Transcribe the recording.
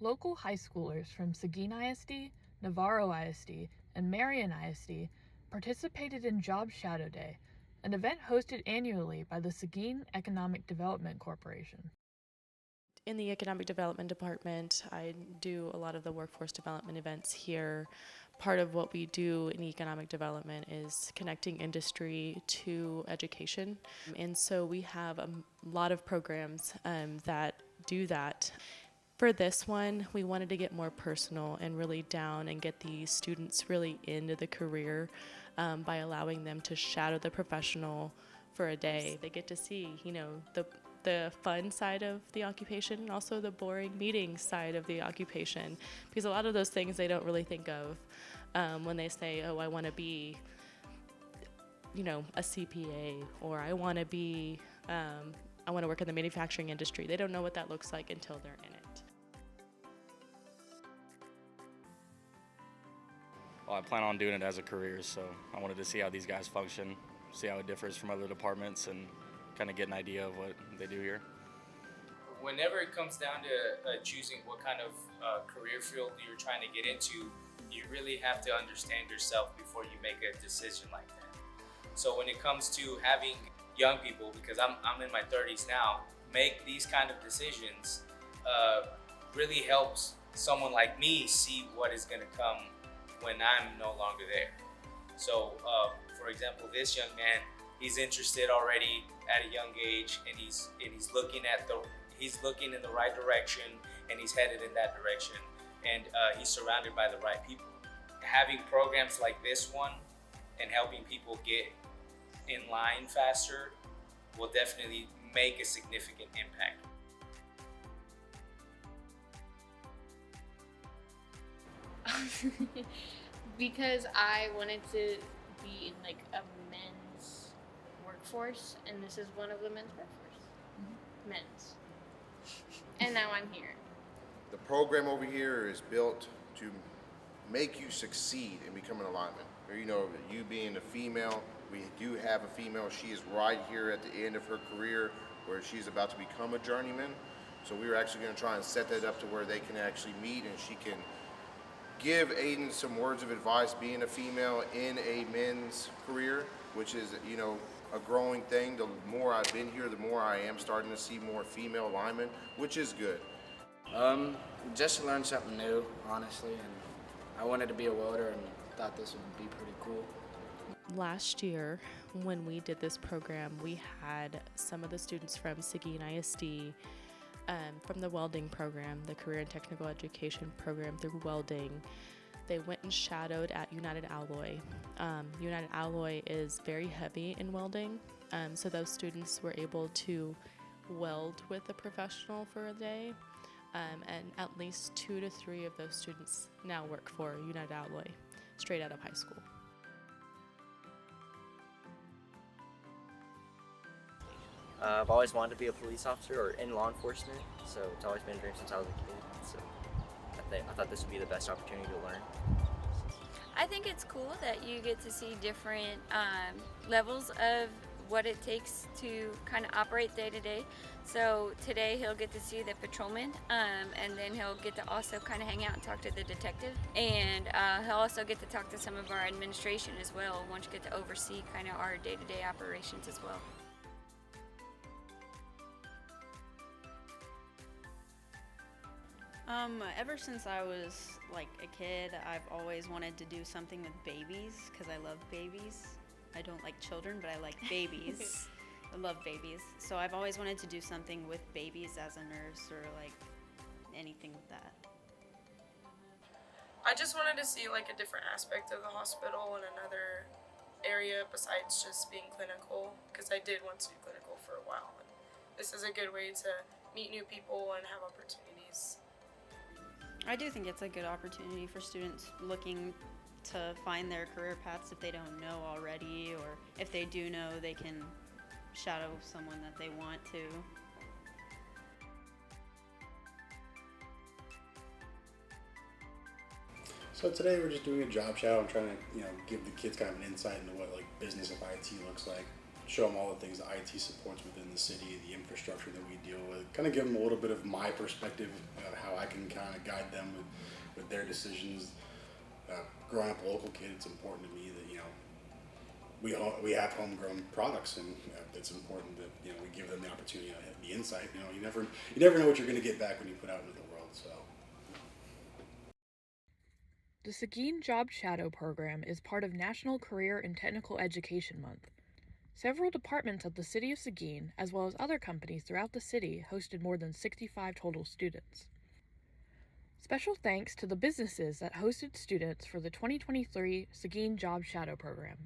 Local high schoolers from Seguin ISD, Navarro ISD, and Marion ISD participated in Job Shadow Day, an event hosted annually by the Seguin Economic Development Corporation. In the Economic Development Department, I do a lot of the workforce development events here. Part of what we do in economic development is connecting industry to education. And so we have a lot of programs that do that. For this one, we wanted to get more personal and really down and get the students really into the career by allowing them to shadow the professional for a day. They get to see, the fun side of the occupation and also the boring meeting side of the occupation, because a lot of those things they don't really think of when they say, oh, I want to be a CPA, or I want to work in the manufacturing industry. They don't know what that looks like until they're in it. Well, I plan on doing it as a career, so I wanted to see how these guys function, see how it differs from other departments, and kind of get an idea of what they do here. Whenever it comes down to choosing what kind of career field you're trying to get into, you really have to understand yourself before you make a decision like that. So when it comes to having young people, because I'm in my 30s now, make these kind of decisions really helps someone like me see what is going to come when I'm no longer there. So for example, this young man, he's interested already at a young age, and he's looking in the right direction, and he's headed in that direction, and he's surrounded by the right people. Having programs like this one and helping people get in line faster will definitely make a significant impact. Because I wanted to be in like a men's workforce, and this is one of the men's workforce. Men's. And now I'm here. The program over here is built to make you succeed in becoming a lineman. You being a female, we do have a female. She is right here at the end of her career where she's about to become a journeyman. So we're actually going to try and set that up to where they can actually meet, and she can give Aiden some words of advice being a female in a men's career, which is, a growing thing. The more I've been here, the more I am starting to see more female linemen, which is good. Just to learn something new, honestly, and I wanted to be a welder and thought this would be pretty cool. Last year, when we did this program, we had some of the students from Seguin ISD, from the welding program, the Career and Technical Education program through welding. They went and shadowed at United Alloy. United Alloy is very heavy in welding, so those students were able to weld with a professional for a day, and at least 2 to 3 of those students now work for United Alloy straight out of high school. I've always wanted to be a police officer or in law enforcement, so it's always been a dream since I was a kid. So I thought this would be the best opportunity to learn. I think it's cool that you get to see different levels of what it takes to kind of operate day to day. So today he'll get to see the patrolman, and then he'll get to also kind of hang out and talk to the detective, and he'll also get to talk to some of our administration as well, once you get to oversee kind of our day-to-day operations as well. Ever since I was like a kid, I've always wanted to do something with babies because I love babies. I don't like children, but I like babies. I love babies. So I've always wanted to do something with babies as a nurse or like anything with that. I just wanted to see like a different aspect of the hospital and another area besides just being clinical, because I did want to do clinical for a while. And this is a good way to meet new people and have opportunities. I do think it's a good opportunity for students looking to find their career paths if they don't know already, or if they do know, they can shadow someone that they want to. So today we're just doing a job shadow and trying to, give the kids kind of an insight into what like business of IT looks like. show them all the things that IT supports within the city, the infrastructure that we deal with, kind of give them a little bit of my perspective of how I can kind of guide them with their decisions. Growing up a local kid, it's important to me that, you know, we have homegrown products, and it's important that, you know, we give them the opportunity, the insight. You know, you never know what you're going to get back when you put out into the world. So. The Seguin Job Shadow program is part of National Career and Technical Education Month. Several departments of the city of Seguin, as well as other companies throughout the city, hosted more than 65 total students. Special thanks to the businesses that hosted students for the 2023 Seguin Job Shadow program.